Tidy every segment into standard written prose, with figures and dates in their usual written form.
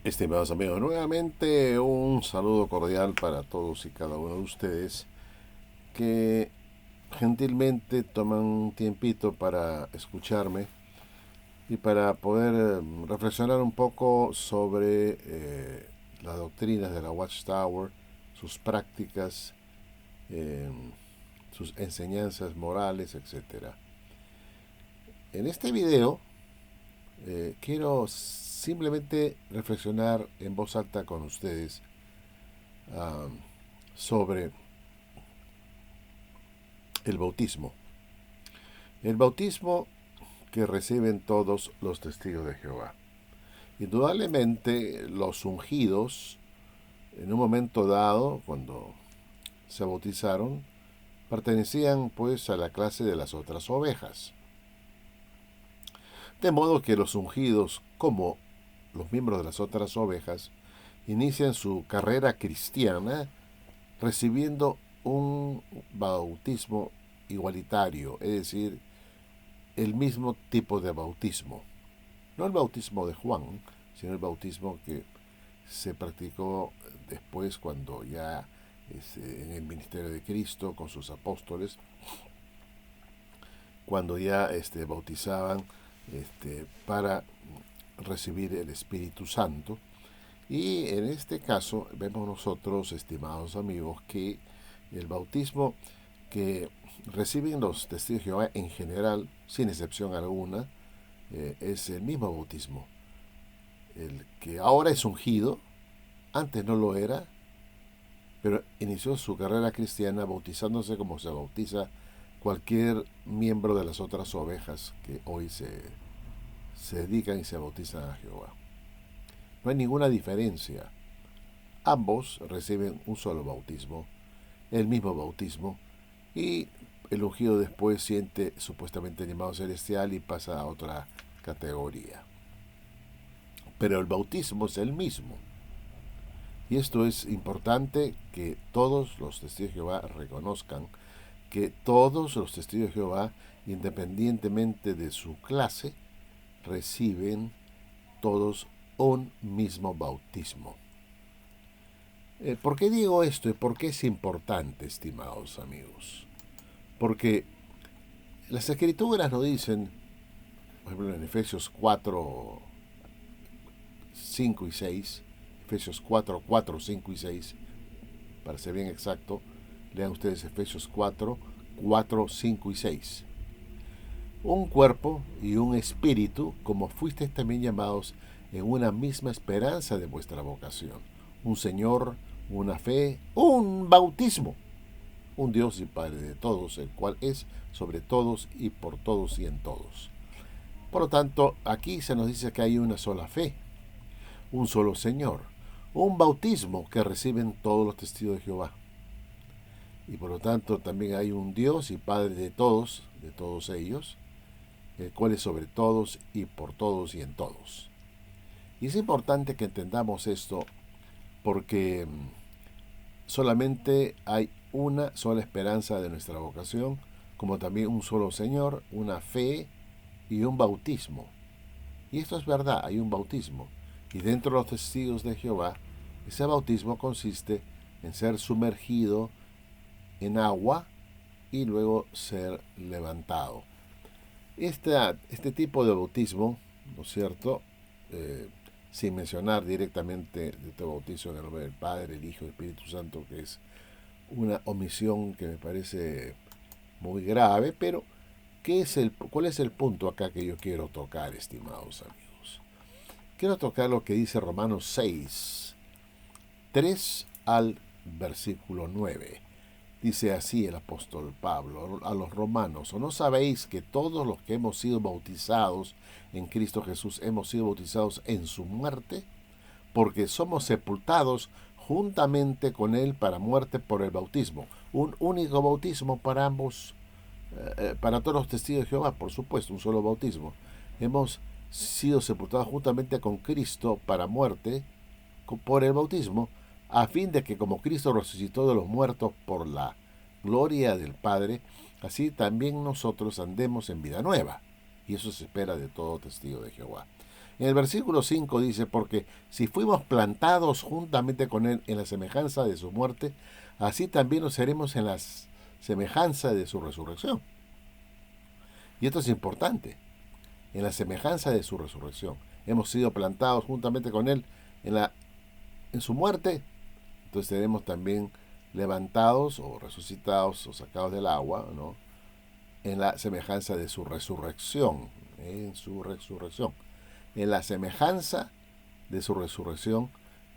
Estimados amigos, nuevamente un saludo cordial para todos y cada uno de ustedes que gentilmente toman un tiempito para escucharme y para poder reflexionar un poco sobre las doctrinas de la Watchtower, sus prácticas, eh, sus enseñanzas morales, etcétera. En este video quiero simplemente reflexionar en voz alta con ustedes ah, sobre el bautismo. El bautismo que reciben todos los testigos de Jehová. Indudablemente los ungidos, en un momento dado, cuando se bautizaron, pertenecían pues a la clase de las otras ovejas. De modo que los ungidos, como los miembros de las otras ovejas, inician su carrera cristiana recibiendo un bautismo igualitario, es decir, el mismo tipo de bautismo. No el bautismo de Juan, sino el bautismo que se practicó después cuando ya en el ministerio de Cristo con sus apóstoles, cuando ya bautizaban para recibir el Espíritu Santo. Y en este caso vemos nosotros, estimados amigos, que el bautismo que reciben los testigos de Jehová en general, sin excepción alguna, es el mismo bautismo. El que ahora es ungido, antes no lo era, pero inició su carrera cristiana bautizándose como se bautiza cualquier miembro de las otras ovejas que hoy se dedican y se bautizan a Jehová. No hay ninguna diferencia. Ambos reciben un solo bautismo, el mismo bautismo, y el ungido después siente supuestamente el llamado celestial y pasa a otra categoría. Pero el bautismo es el mismo. Y esto es importante que todos los testigos de Jehová reconozcan, que todos los testigos de Jehová, independientemente de su clase, reciben todos un mismo bautismo. ¿Por qué digo esto y por qué es importante, estimados amigos? Porque las escrituras nos dicen, por ejemplo en Efesios 4, 5 y 6, Efesios 4, 4, 5 y 6, para ser bien exacto, lean ustedes Efesios 4, 4, 5 y 6. Un cuerpo y un espíritu, como fuisteis también llamados en una misma esperanza de vuestra vocación. Un Señor, una fe, un bautismo. Un Dios y Padre de todos, el cual es sobre todos y por todos y en todos. Por lo tanto, aquí se nos dice que hay una sola fe, un solo Señor, un bautismo que reciben todos los testigos de Jehová. Y por lo tanto también hay un Dios y Padre de todos ellos, el cual es sobre todos y por todos y en todos. Y es importante que entendamos esto porque solamente hay una sola esperanza de nuestra vocación, como también un solo Señor, una fe y un bautismo. Y esto es verdad, hay un bautismo. Y dentro de los testigos de Jehová, ese bautismo consiste en ser sumergido en agua y luego ser levantado. Este tipo de bautismo, ¿no es cierto? Sin mencionar directamente de este bautizo en el nombre del Padre, el Hijo y el Espíritu Santo, que es una omisión que me parece muy grave, pero ¿cuál es el punto acá que yo quiero tocar, estimados amigos? Quiero tocar lo que dice Romanos 6, 3 al versículo 9. Dice así el apóstol Pablo a los romanos: ¿o no sabéis que todos los que hemos sido bautizados en Cristo Jesús hemos sido bautizados en su muerte? Porque somos sepultados juntamente con él para muerte por el bautismo. Un único bautismo para ambos, para todos los testigos de Jehová, por supuesto, un solo bautismo. Hemos sido sepultados juntamente con Cristo para muerte por el bautismo, a fin de que como Cristo resucitó de los muertos por la gloria del Padre, así también nosotros andemos en vida nueva. Y eso se espera de todo testigo de Jehová. En el versículo 5 dice, porque si fuimos plantados juntamente con Él en la semejanza de su muerte, así también nos seremos en la semejanza de su resurrección. Y esto es importante, en la semejanza de su resurrección. Hemos sido plantados juntamente con Él en su muerte, entonces seremos también levantados o resucitados o sacados del agua, ¿no? En la semejanza de su resurrección, en su resurrección. En la semejanza de su resurrección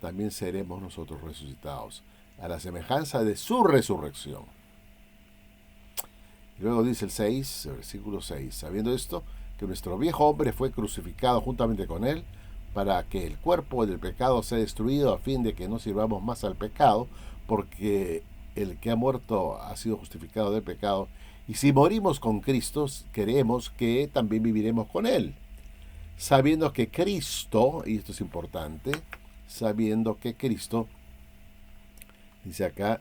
también seremos nosotros resucitados, a la semejanza de su resurrección. Y luego dice el versículo 6, sabiendo esto, que nuestro viejo hombre fue crucificado juntamente con él, para que el cuerpo del pecado sea destruido, a fin de que no sirvamos más al pecado, porque el que ha muerto ha sido justificado del pecado, y si morimos con Cristo, creemos que también viviremos con Él, sabiendo que Cristo, y esto es importante, sabiendo que Cristo, dice acá,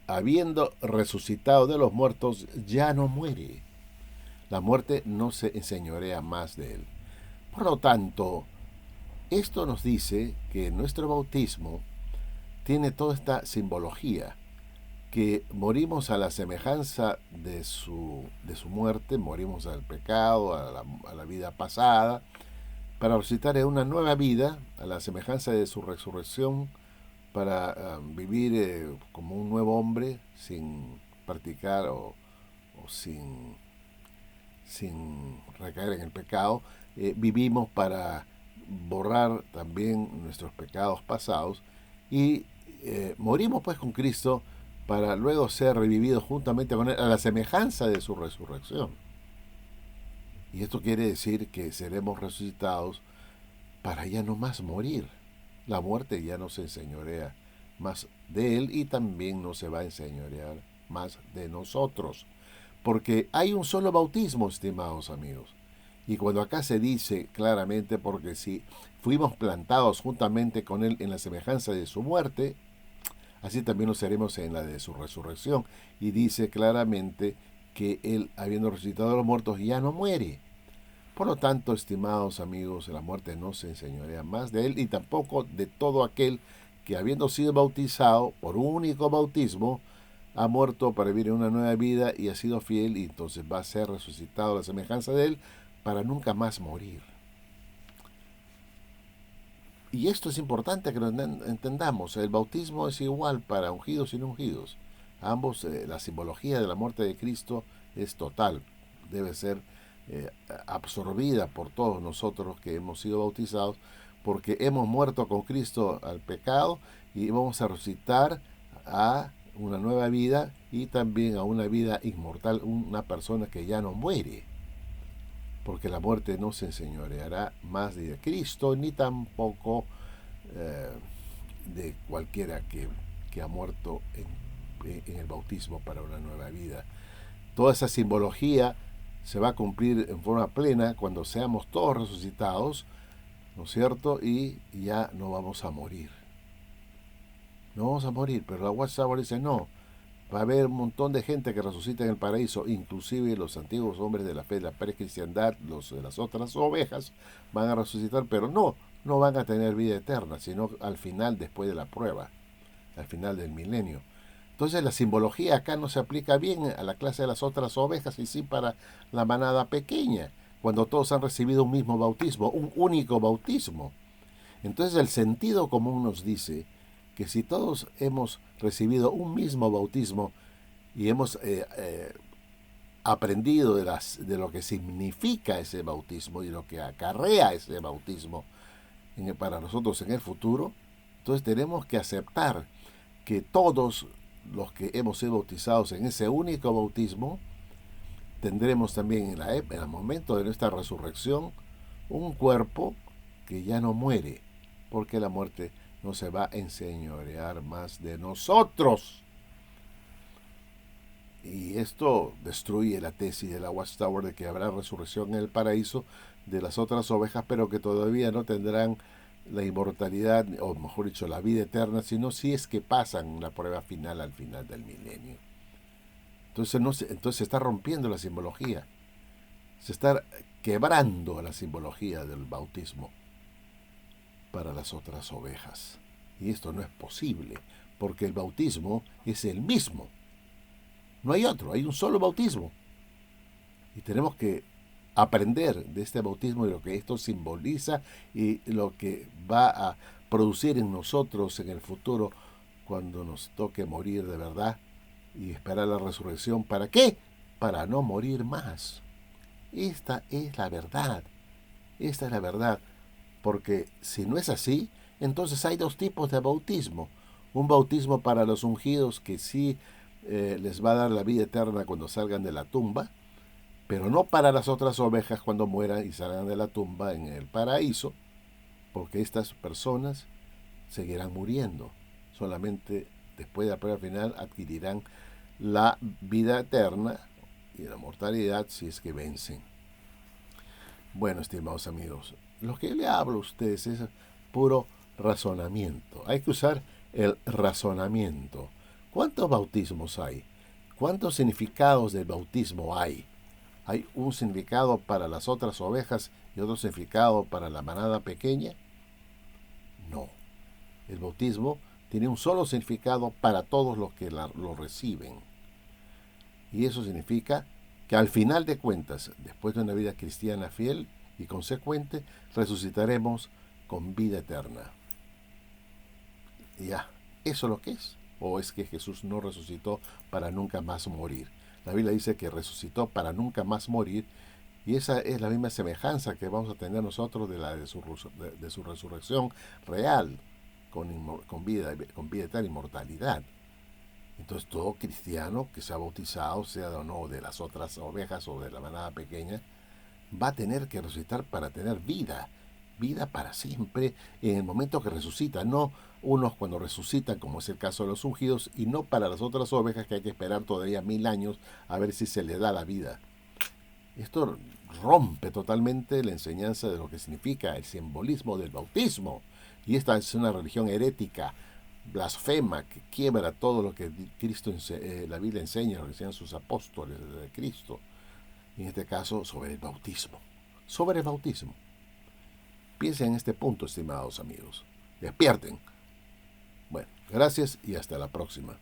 habiendo resucitado de los muertos, ya no muere. La muerte no se enseñorea más de Él. Por lo tanto, esto nos dice que nuestro bautismo tiene toda esta simbología, que morimos a la semejanza de su muerte, morimos al pecado, a la vida pasada, para resucitar en una nueva vida, a la semejanza de su resurrección, para vivir como un nuevo hombre, sin practicar o sin recaer en el pecado. Vivimos para borrar también nuestros pecados pasados y morimos pues con Cristo para luego ser revividos juntamente con Él a la semejanza de su resurrección. Y esto quiere decir que seremos resucitados para ya no más morir. La muerte ya no se enseñorea más de Él y también no se va a enseñorear más de nosotros. Porque hay un solo bautismo, estimados amigos. Y cuando acá se dice claramente, porque si fuimos plantados juntamente con Él en la semejanza de su muerte, así también lo seremos en la de su resurrección. Y dice claramente que Él, habiendo resucitado de los muertos, ya no muere. Por lo tanto, estimados amigos, la muerte no se enseñorea más de Él y tampoco de todo aquel que, habiendo sido bautizado por un único bautismo, ha muerto para vivir en una nueva vida y ha sido fiel, y entonces va a ser resucitado a la semejanza de Él para nunca más morir. Y esto es importante que lo entendamos. El bautismo es igual para ungidos y no ungidos. Ambos, la simbología de la muerte de Cristo es total. Debe ser absorbida por todos nosotros que hemos sido bautizados, porque hemos muerto con Cristo al pecado y vamos a resucitar a una nueva vida y también a una vida inmortal, una persona que ya no muere, porque la muerte no se enseñoreará más de Cristo ni tampoco de cualquiera que ha muerto en el bautismo para una nueva vida. Toda esa simbología se va a cumplir en forma plena cuando seamos todos resucitados, ¿no es cierto? Y ya no vamos a morir. No vamos a morir, pero la Watchtower dice no. Va a haber un montón de gente que resucita en el paraíso, inclusive los antiguos hombres de la fe, de la precristiandad, los de las otras ovejas, van a resucitar, pero no van a tener vida eterna, sino al final, después de la prueba, al final del milenio. Entonces la simbología acá no se aplica bien a la clase de las otras ovejas y sí para la manada pequeña, cuando todos han recibido un mismo bautismo, un único bautismo. Entonces el sentido común nos dice que si todos hemos recibido un mismo bautismo y hemos aprendido de lo que significa ese bautismo y lo que acarrea ese bautismo para nosotros en el futuro, entonces tenemos que aceptar que todos los que hemos sido bautizados en ese único bautismo tendremos también en el momento de nuestra resurrección un cuerpo que ya no muere, porque la muerte no se va a enseñorear más de nosotros. Y esto destruye la tesis de la Watchtower de que habrá resurrección en el paraíso de las otras ovejas, pero que todavía no tendrán la inmortalidad, o mejor dicho, la vida eterna, sino si es que pasan la prueba final al final del milenio. Entonces se está rompiendo la simbología. Se está quebrando la simbología del bautismo para las otras ovejas. Y esto no es posible, porque el bautismo es el mismo. No hay otro, hay un solo bautismo. Y tenemos que aprender de este bautismo y lo que esto simboliza y lo que va a producir en nosotros en el futuro cuando nos toque morir de verdad y esperar la resurrección. ¿Para qué? Para no morir más. Esta es la verdad. Esta es la verdad. Porque si no es así, entonces hay dos tipos de bautismo. Un bautismo para los ungidos que sí les va a dar la vida eterna cuando salgan de la tumba, pero no para las otras ovejas cuando mueran y salgan de la tumba en el paraíso, porque estas personas seguirán muriendo. Solamente después de la prueba final adquirirán la vida eterna y la mortalidad si es que vencen. Bueno, estimados amigos, lo que le hablo a ustedes es puro razonamiento. Hay que usar el razonamiento. ¿Cuántos bautismos hay? ¿Cuántos significados del bautismo hay? ¿Hay un significado para las otras ovejas y otro significado para la manada pequeña? No. El bautismo tiene un solo significado para todos los que lo reciben. Y eso significa que al final de cuentas, después de una vida cristiana fiel y consecuente, resucitaremos con vida eterna. Y ya, ¿eso es lo que es? ¿O es que Jesús no resucitó para nunca más morir? La Biblia dice que resucitó para nunca más morir, y esa es la misma semejanza que vamos a tener nosotros de su resurrección real, con vida eterna, inmortalidad. Entonces todo cristiano que sea bautizado, sea o no de las otras ovejas o de la manada pequeña, va a tener que resucitar para tener vida, vida para siempre en el momento que resucita, no unos cuando resucitan, como es el caso de los ungidos, y no para las otras ovejas que hay que esperar todavía 1000 años a ver si se les da la vida. Esto rompe totalmente la enseñanza de lo que significa el simbolismo del bautismo, y esta es una religión herética, blasfema, que quiebra todo lo que la Biblia enseña, lo que enseñan sus apóstoles de Cristo, en este caso sobre el bautismo. Sobre el bautismo. Piensen en este punto, estimados amigos. Despierten. Bueno, gracias y hasta la próxima.